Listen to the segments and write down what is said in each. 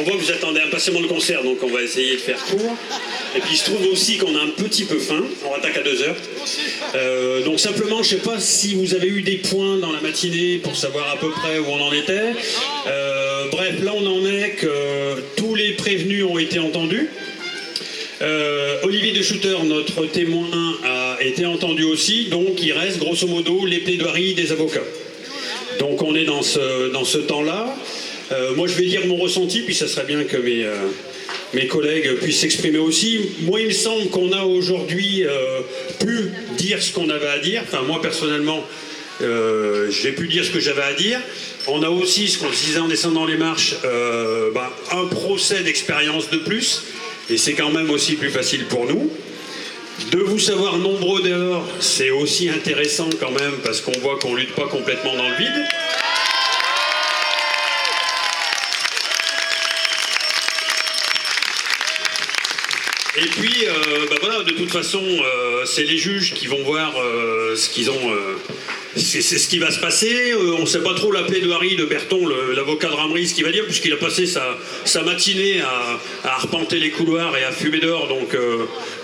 On voit que vous attendez impatiemment le concert, donc on va essayer de faire court. Et puis il se trouve aussi qu'on a un petit peu faim, on attaque à 2h. Donc simplement, je ne sais pas si vous avez eu des points dans la matinée pour savoir à peu près où on en était. Bref, là on en est que tous les prévenus ont été entendus. Olivier de Schutter, notre témoin, a été entendu aussi, donc il reste grosso modo les plaidoiries des avocats. Donc on est dans ce temps-là. Moi je vais dire mon ressenti, puis ça serait bien que mes collègues puissent s'exprimer aussi. Moi il me semble qu'on a aujourd'hui pu dire ce qu'on avait à dire. Enfin moi personnellement j'ai pu dire ce que j'avais à dire. On a aussi, ce qu'on se disait en descendant les marches, un procès d'expérience de plus. Et c'est quand même aussi plus facile pour nous. De vous savoir nombreux dehors, c'est aussi intéressant quand même parce qu'on voit qu'on ne lutte pas complètement dans le vide. Et puis, voilà, de toute façon, c'est les juges qui vont voir ce qu'ils ont... c'est ce qui va se passer. On ne sait pas trop la plaidoirie de Berton, l'avocat de Ramery, ce qu'il va dire, puisqu'il a passé sa matinée à arpenter les couloirs et à fumer dehors. Donc,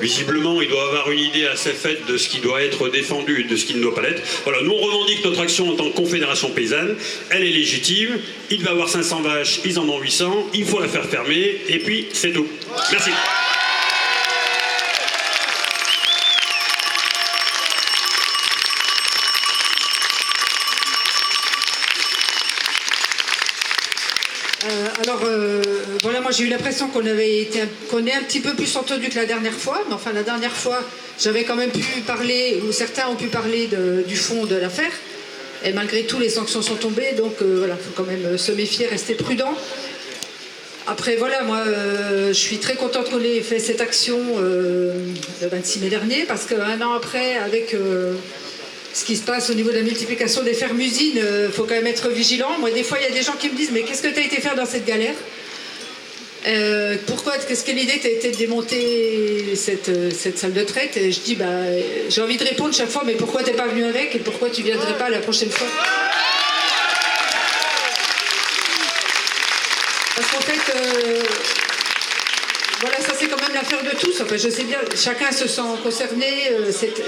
visiblement, il doit avoir une idée assez faite de ce qui doit être défendu et de ce qui ne doit pas l'être. Voilà, nous, on revendique notre action en tant que confédération paysanne. Elle est légitime. Il va avoir 500 vaches, ils en ont 800. Il faut la faire fermer. Et puis, c'est tout. Merci. Voilà, moi j'ai eu l'impression qu'on est un petit peu plus entendu que la dernière fois, mais enfin la dernière fois j'avais quand même pu parler, ou certains ont pu parler du fond de l'affaire, et malgré tout les sanctions sont tombées, donc voilà, il faut quand même se méfier, rester prudent. Après voilà, moi je suis très contente qu'on ait fait cette action le 26 mai dernier, parce qu'un an après, avec... ce qui se passe au niveau de la multiplication des fermes-usines, il faut quand même être vigilant. Moi, des fois, il y a des gens qui me disent « Mais qu'est-ce que tu as été faire dans cette galère pourquoi, quelle idée tu as été de démonter cette salle de traite ?» Et je dis « J'ai envie de répondre chaque fois, mais pourquoi tu n'es pas venu avec et pourquoi tu ne viendrais pas la prochaine fois ?» Parce qu'en fait... voilà, ça c'est quand même l'affaire de tous. Enfin, je sais bien, chacun se sent concerné.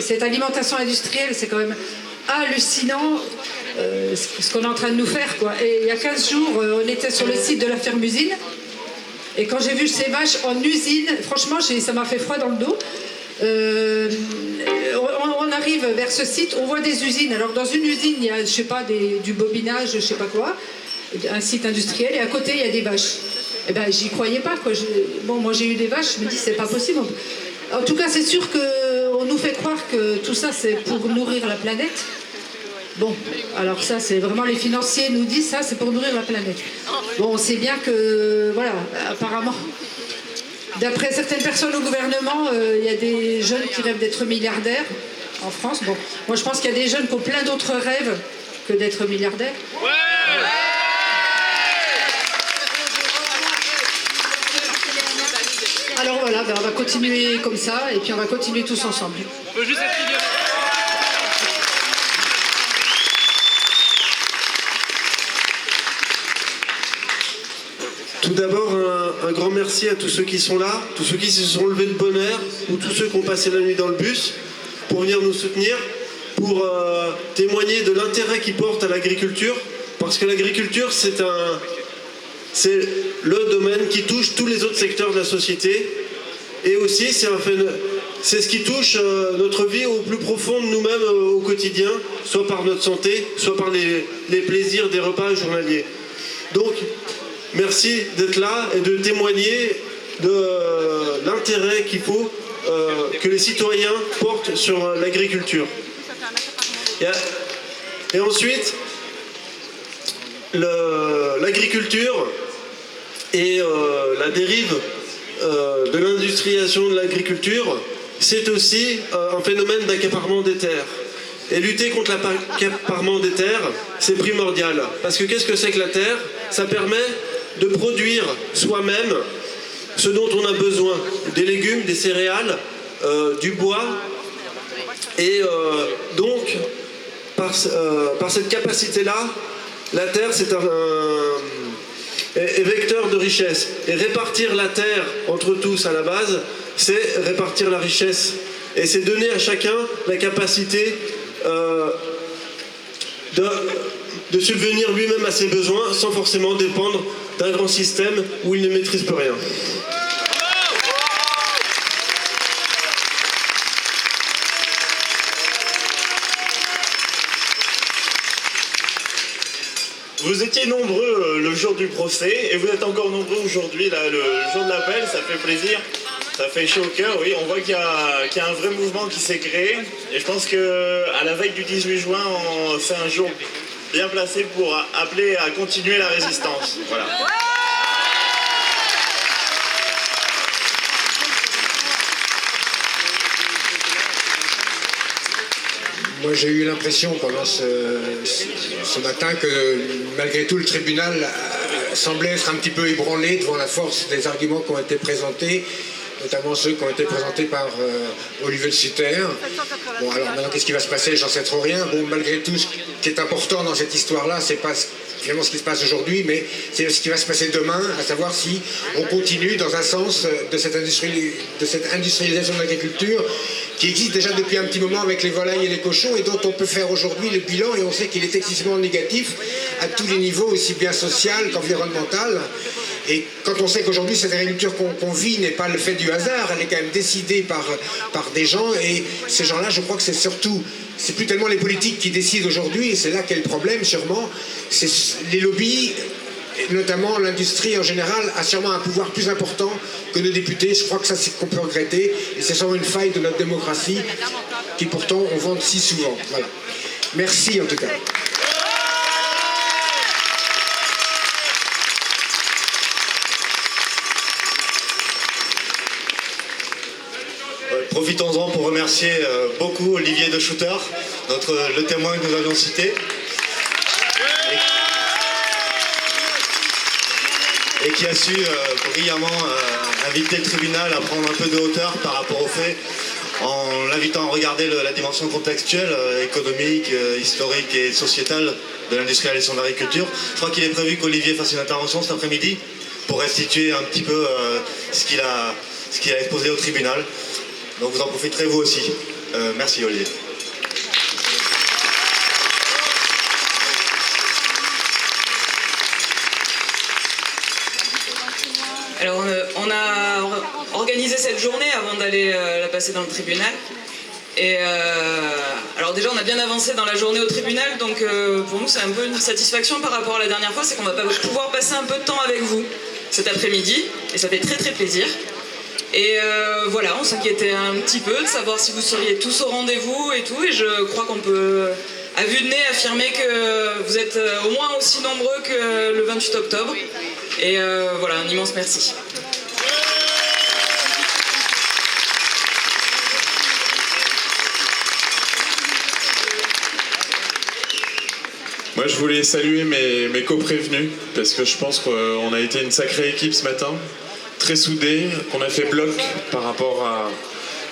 Cette alimentation industrielle, c'est quand même hallucinant ce qu'on est en train de nous faire, quoi. Et il y a 15 jours, on était sur le site de la ferme-usine. Et quand j'ai vu ces vaches en usine, franchement, ça m'a fait froid dans le dos. On arrive vers ce site, on voit des usines. Alors dans une usine, il y a, je sais pas, du bobinage, je sais pas quoi, un site industriel, et à côté, il y a des vaches. Eh ben, j'y croyais pas, quoi. Bon, moi j'ai eu des vaches, je me dis c'est pas possible. En tout cas, c'est sûr qu'on nous fait croire que tout ça c'est pour nourrir la planète. Bon, alors ça c'est vraiment les financiers nous disent ça, c'est pour nourrir la planète. Bon, on sait bien que, voilà, apparemment, d'après certaines personnes au gouvernement, il y a des jeunes qui rêvent d'être milliardaires en France. Bon, moi je pense qu'il y a des jeunes qui ont plein d'autres rêves que d'être milliardaires. Ouais. Alors voilà, on va continuer comme ça et puis on va continuer tous ensemble. On peut juste être millionnaire. Tout d'abord, un grand merci à tous ceux qui sont là, tous ceux qui se sont levés de bonne heure ou tous ceux qui ont passé la nuit dans le bus pour venir nous soutenir, pour témoigner de l'intérêt qu'ils portent à l'agriculture, parce que l'agriculture c'est le domaine qui touche tous les autres secteurs de la société, et aussi c'est ce qui touche notre vie au plus profond de nous-mêmes au quotidien, soit par notre santé, soit par les plaisirs des repas journaliers. Donc merci d'être là et de témoigner de l'intérêt qu'il faut que les citoyens portent sur l'agriculture. Et ensuite, l'agriculture et la dérive de l'industrialisation de l'agriculture, c'est aussi un phénomène d'accaparement des terres. Et lutter contre l'accaparement des terres, c'est primordial. Parce que qu'est-ce que c'est que la terre? Ça permet de produire soi-même ce dont on a besoin. Des légumes, des céréales, du bois. Et donc, par cette capacité-là, la terre, est vecteur de richesse. Et répartir la terre entre tous à la base, c'est répartir la richesse. Et c'est donner à chacun la capacité de subvenir lui-même à ses besoins sans forcément dépendre d'un grand système où il ne maîtrise plus rien. Vous étiez nombreux le jour du procès et vous êtes encore nombreux aujourd'hui, là, le jour de l'appel, ça fait plaisir, ça fait chaud au cœur, oui. On voit qu'il y a un vrai mouvement qui s'est créé et je pense qu'à la veille du 18 juin, c'est un jour bien placé pour appeler à continuer la résistance. Voilà. Moi, j'ai eu l'impression pendant ce matin que malgré tout, le tribunal semblait être un petit peu ébranlé devant la force des arguments qui ont été présentés, notamment ceux qui ont été présentés par Olivier Sutter. Bon, alors maintenant, qu'est-ce qui va se passer? J'en sais trop rien. Bon, malgré tout, ce qui est important dans cette histoire-là, c'est pas finalement ce qui se passe aujourd'hui, mais c'est ce qui va se passer demain, à savoir si on continue dans un sens de cette industrialisation de l'agriculture qui existe déjà depuis un petit moment avec les volailles et les cochons et dont on peut faire aujourd'hui le bilan et on sait qu'il est excessivement négatif à tous les niveaux, aussi bien social qu'environnemental. Et quand on sait qu'aujourd'hui cette agriculture qu'on vit n'est pas le fait du hasard, elle est quand même décidée par des gens et ces gens-là, je crois que c'est plus tellement les politiques qui décident aujourd'hui et c'est là qu'est le problème sûrement, c'est les lobbies, notamment l'industrie en général, a sûrement un pouvoir plus important que nos députés. Je crois que ça, c'est qu'on peut regretter. Et c'est sûrement une faille de notre démocratie qui pourtant on vante si souvent. Voilà. Merci en tout cas. Profitons-en pour remercier beaucoup Olivier de Schutter, le témoin que nous avions cité. Et qui a su brillamment inviter le tribunal à prendre un peu de hauteur par rapport aux faits, en l'invitant à regarder la dimension contextuelle, économique, historique et sociétale de l'industrialisation de l'agriculture. Je crois qu'il est prévu qu'Olivier fasse une intervention cet après-midi pour restituer un petit peu ce qu'il a exposé au tribunal. Donc vous en profiterez vous aussi. Merci Olivier. Alors on a organisé cette journée avant d'aller la passer dans le tribunal. Et alors déjà on a bien avancé dans la journée au tribunal, donc pour nous c'est un peu une satisfaction par rapport à la dernière fois, c'est qu'on va pouvoir passer un peu de temps avec vous cet après-midi, et ça fait très très plaisir. Et voilà, on s'inquiétait un petit peu de savoir si vous seriez tous au rendez-vous et tout, et je crois qu'on peut à vue de nez affirmer que vous êtes au moins aussi nombreux que le 28 octobre. Et voilà, un immense merci. Moi, je voulais saluer mes co-prévenus, parce que je pense qu'on a été une sacrée équipe ce matin, très soudée, qu'on a fait bloc par rapport à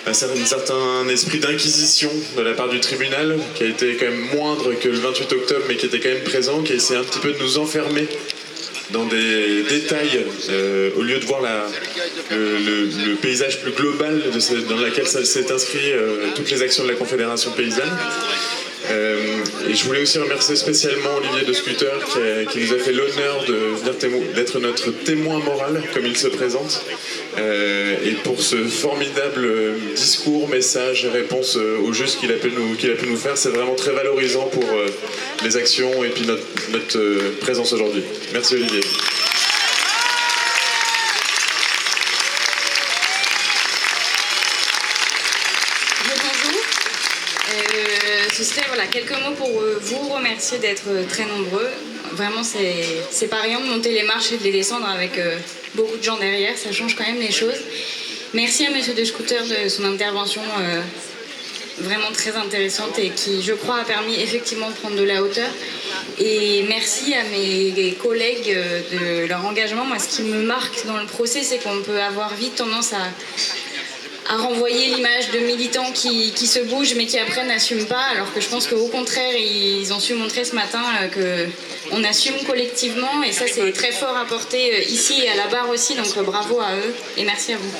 un certain esprit d'inquisition de la part du tribunal, qui a été quand même moindre que le 28 octobre, mais qui était quand même présent, qui a essayé un petit peu de nous enfermer dans des détails, au lieu de voir le paysage plus global dans lequel s'est inscrit toutes les actions de la Confédération paysanne. Et je voulais aussi remercier spécialement Olivier de Schutter qui nous a fait l'honneur d'être notre témoin moral comme il se présente, et pour ce formidable discours, message et réponse au juste qu'il a pu nous faire. C'est vraiment très valorisant pour les actions et puis notre présence aujourd'hui. Merci Olivier. Ce serait quelques mots pour vous remercier d'être très nombreux. Vraiment, c'est pas rien de monter les marches et de les descendre avec beaucoup de gens derrière. Ça change quand même les choses. Merci à M. de Schutter de son intervention vraiment très intéressante et qui, je crois, a permis effectivement de prendre de la hauteur. Et merci à mes collègues de leur engagement. Moi, ce qui me marque dans le procès, c'est qu'on peut avoir vite tendance à renvoyer l'image de militants qui se bougent mais qui après n'assument pas, alors que je pense qu'au contraire, ils ont su montrer ce matin qu'on assume collectivement et ça c'est très fort à porter ici et à la barre aussi, donc bravo à eux et merci à vous.